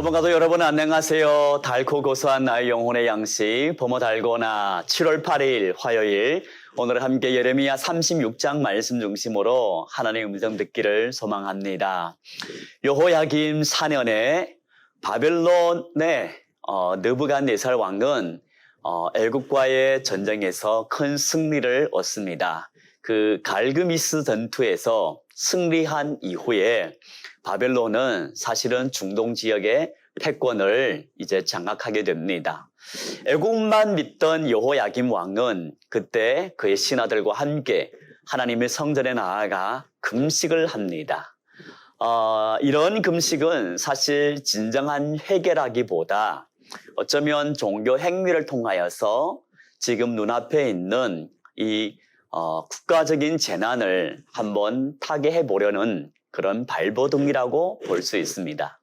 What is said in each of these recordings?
성가도 여러분 안녕하세요. 달고 고소한 나의 영혼의 양식 범어 달고나 7월 8일 화요일 오늘 함께 예레미야 36장 말씀 중심으로 하나님의 음성 듣기를 소망합니다. 여호야김 4년에 바벨론의 느부갓네살 왕은 애국과의 전쟁에서 큰 승리를 얻습니다. 그 갈그미스 전투에서 승리한 이후에 바벨론은 사실은 중동 지역의 패권을 이제 장악하게 됩니다. 애국만 믿던 여호야김 왕은 그때 그의 신하들과 함께 하나님의 성전에 나아가 금식을 합니다. 이런 금식은 사실 진정한 회개라기보다 어쩌면 종교 행위를 통하여서 지금 눈앞에 있는 이 국가적인 재난을 한번 타개해 보려는 그런 발버둥이라고 볼 수 있습니다.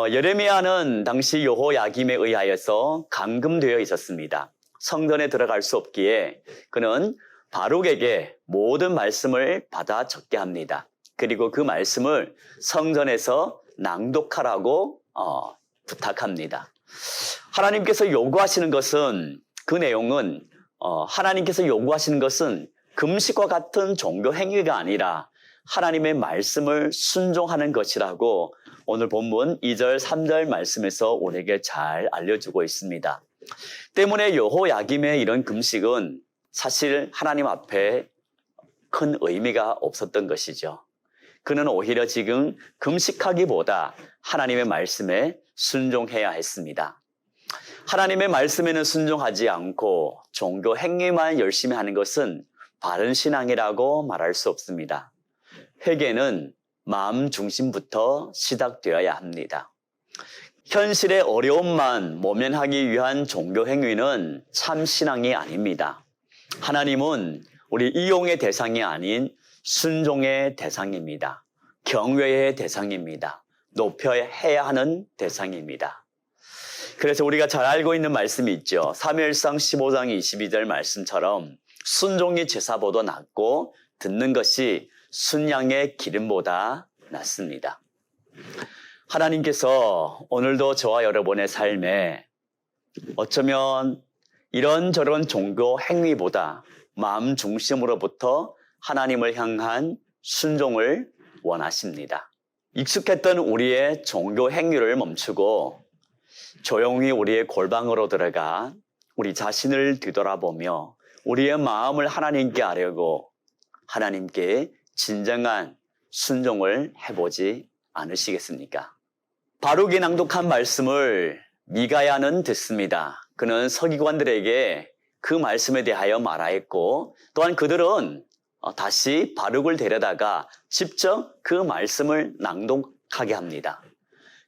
예레미야는 당시 여호야김에 의하여서 감금되어 있었습니다. 성전에 들어갈 수 없기에 그는 바룩에게 모든 말씀을 받아 적게 합니다. 그리고 그 말씀을 성전에서 낭독하라고 부탁합니다. 하나님께서 요구하시는 것은 그 내용은 하나님께서 요구하시는 것은 금식과 같은 종교 행위가 아니라 하나님의 말씀을 순종하는 것이라고 오늘 본문 2절, 3절 말씀에서 우리에게 잘 알려주고 있습니다. 때문에 여호야김의 이런 금식은 사실 하나님 앞에 큰 의미가 없었던 것이죠. 그는 오히려 지금 금식하기보다 하나님의 말씀에 순종해야 했습니다. 하나님의 말씀에는 순종하지 않고 종교 행위만 열심히 하는 것은 바른 신앙이라고 말할 수 없습니다. 회개는 마음 중심부터 시작되어야 합니다. 현실의 어려움만 모면하기 위한 종교 행위는 참 신앙이 아닙니다. 하나님은 우리 이용의 대상이 아닌 순종의 대상입니다. 경외의 대상입니다. 높여야 하는 대상입니다. 그래서 우리가 잘 알고 있는 말씀이 있죠. 사무엘상 15장 22절 말씀처럼 순종이 제사보다 낫고 듣는 것이 순양의 기름보다 낫습니다. 하나님께서 오늘도 저와 여러분의 삶에 어쩌면 이런저런 종교 행위보다 마음 중심으로부터 하나님을 향한 순종을 원하십니다. 익숙했던 우리의 종교 행위를 멈추고 조용히 우리의 골방으로 들어가 우리 자신을 뒤돌아보며 우리의 마음을 하나님께 아뢰고 하나님께 진정한 순종을 해보지 않으시겠습니까? 바룩이 낭독한 말씀을 미가야는 듣습니다. 그는 서기관들에게 그 말씀에 대하여 말하였고 또한 그들은 다시 바룩을 데려다가 직접 그 말씀을 낭독하게 합니다.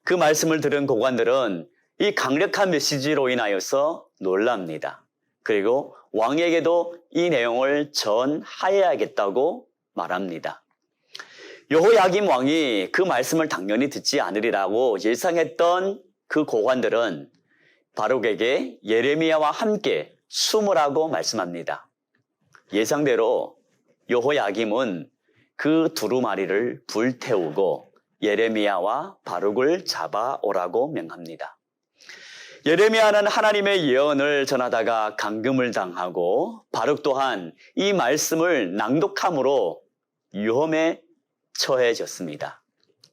그 말씀을 들은 고관들은 이 강력한 메시지로 인하여서 놀랍니다. 그리고 왕에게도 이 내용을 전하여야겠다고 말합니다. 여호야김 왕이 그 말씀을 당연히 듣지 않으리라고 예상했던 그 고관들은 바룩에게 예레미야와 함께 숨으라고 말씀합니다. 예상대로 여호야김은 그 두루마리를 불태우고 예레미야와 바룩을 잡아오라고 명합니다. 예레미야는 하나님의 예언을 전하다가 감금을 당하고 바룩 또한 이 말씀을 낭독함으로 위험에 처해졌습니다.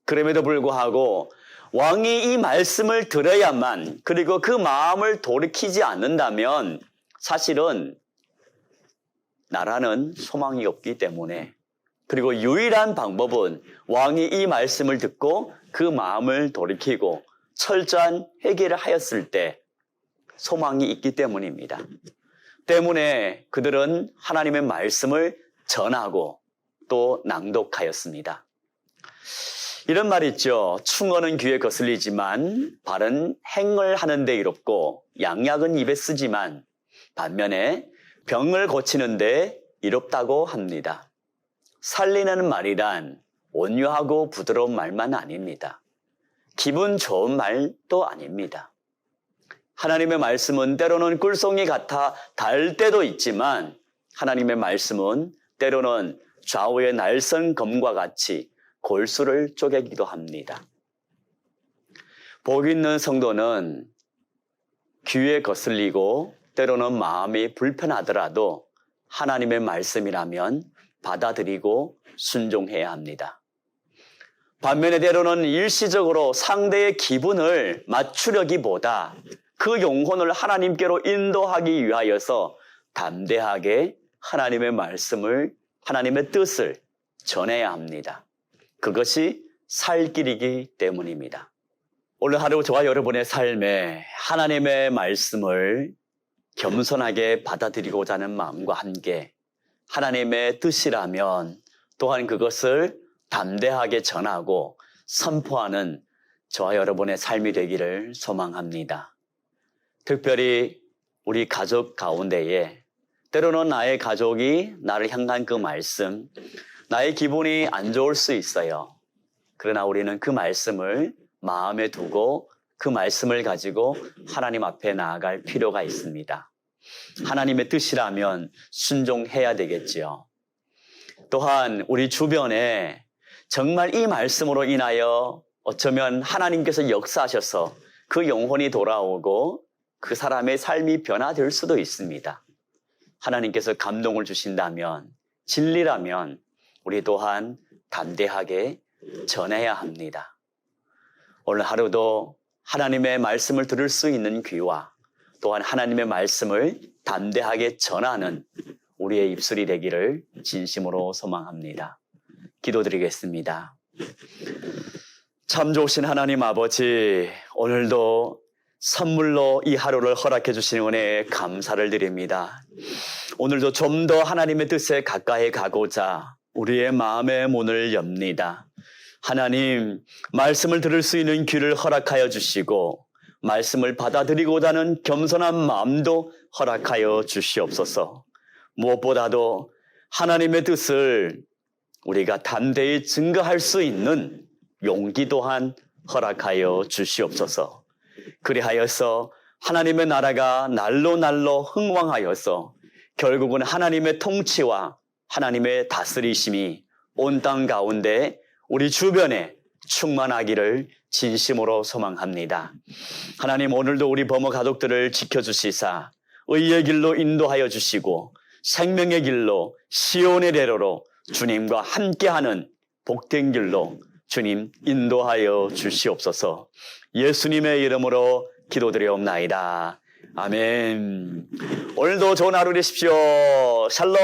그럼에도 불구하고 왕이 이 말씀을 들어야만 그리고 그 마음을 돌이키지 않는다면 사실은 나라는 소망이 없기 때문에 그리고 유일한 방법은 왕이 이 말씀을 듣고 그 마음을 돌이키고 철저한 회개를 하였을 때 소망이 있기 때문입니다. 때문에 그들은 하나님의 말씀을 전하고 또 낭독하였습니다. 이런 말 있죠. 충언은 귀에 거슬리지만 발은 행을 하는 데 이롭고 양약은 입에 쓰지만 반면에 병을 고치는 데 이롭다고 합니다. 살리는 말이란 온유하고 부드러운 말만 아닙니다. 기분 좋은 말도 아닙니다. 하나님의 말씀은 때로는 꿀송이 같아 달 때도 있지만 하나님의 말씀은 때로는 좌우의 날선 검과 같이 골수를 쪼개기도 합니다. 복 있는 성도는 귀에 거슬리고 때로는 마음이 불편하더라도 하나님의 말씀이라면 받아들이고 순종해야 합니다. 반면에 때로는 일시적으로 상대의 기분을 맞추려기보다 그 영혼을 하나님께로 인도하기 위하여서 담대하게 하나님의 말씀을, 하나님의 뜻을 전해야 합니다. 그것이 살 길이기 때문입니다. 오늘 하루 저와 여러분의 삶에 하나님의 말씀을 겸손하게 받아들이고자 하는 마음과 함께 하나님의 뜻이라면 또한 그것을 담대하게 전하고 선포하는 저와 여러분의 삶이 되기를 소망합니다. 특별히 우리 가족 가운데에 때로는 나의 가족이 나를 향한 그 말씀, 나의 기분이 안 좋을 수 있어요. 그러나 우리는 그 말씀을 마음에 두고 그 말씀을 가지고 하나님 앞에 나아갈 필요가 있습니다. 하나님의 뜻이라면 순종해야 되겠지요. 또한 우리 주변에 정말 이 말씀으로 인하여 어쩌면 하나님께서 역사하셔서 그 영혼이 돌아오고 그 사람의 삶이 변화될 수도 있습니다. 하나님께서 감동을 주신다면, 진리라면 우리 또한 담대하게 전해야 합니다. 오늘 하루도 하나님의 말씀을 들을 수 있는 귀와 또한 하나님의 말씀을 담대하게 전하는 우리의 입술이 되기를 진심으로 소망합니다. 기도드리겠습니다. 참 좋으신 하나님 아버지, 오늘도 선물로 이 하루를 허락해 주신 은혜에 감사를 드립니다. 오늘도 좀 더 하나님의 뜻에 가까이 가고자 우리의 마음의 문을 엽니다. 하나님, 말씀을 들을 수 있는 귀를 허락하여 주시고 말씀을 받아들이고자 하는 겸손한 마음도 허락하여 주시옵소서. 무엇보다도 하나님의 뜻을 우리가 담대히 증거할 수 있는 용기 또한 허락하여 주시옵소서. 그리하여서 하나님의 나라가 날로 날로 흥왕하여서 결국은 하나님의 통치와 하나님의 다스리심이 온 땅 가운데 우리 주변에 충만하기를 진심으로 소망합니다. 하나님, 오늘도 우리 범어 가족들을 지켜주시사 의의 길로 인도하여 주시고 생명의 길로 시온의 대로로 주님과 함께하는 복된 길로 주님 인도하여 주시옵소서. 예수님의 이름으로 기도드리옵나이다. 아멘. 오늘도 좋은 하루 되십시오. 샬롬.